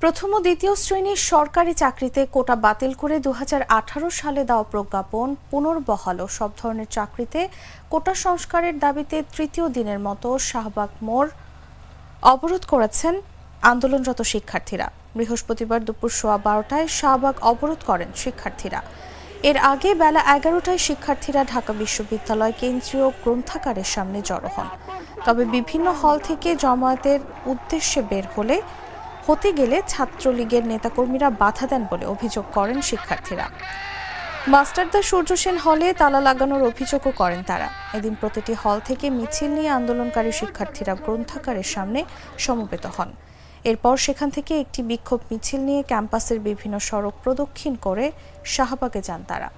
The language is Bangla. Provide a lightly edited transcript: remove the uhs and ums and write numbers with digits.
প্রথম ও দ্বিতীয় শ্রেণীর সরকারি চাকরিতে কোটা বাতিল করে 2018 সালে দেওয়া প্রজ্ঞাপন পুনর্বহাল ও সব ধরনের চাকরিতে কোটা সংস্কারের দাবিতে তৃতীয় দিনের মতো শাহবাগ মোড় অবরোধ করেছেন আন্দোলনরত শিক্ষার্থীরা। বৃহস্পতিবার দুপুর 12:15টায় শাহবাগ অবরোধ করেন শিক্ষার্থীরা। এর আগে বেলা 11টায় শিক্ষার্থীরা ঢাকা বিশ্ববিদ্যালয় কেন্দ্রীয় গ্রন্থাগারের সামনে জড়ো হন। তবে বিভিন্ন হল থেকে জমায়েতের উদ্দেশ্যে বের হতে গেলে ছাত্রলীগের নেতাকর্মীরা বাধা দেন বলে অভিযোগ করেন শিক্ষার্থীরা। মাস্টারদা সূর্য সেন হলে তালা লাগানোর অভিযোগও করেন তারা। এদিন প্রতিটি হল থেকে মিছিল নিয়ে আন্দোলনকারী শিক্ষার্থীরা গ্রন্থাগারের সামনে সমবেত হন। এরপর সেখান থেকে একটি বিক্ষোভ মিছিল নিয়ে ক্যাম্পাসের বিভিন্ন সড়ক প্রদক্ষিণ করে শাহবাগে যান তারা।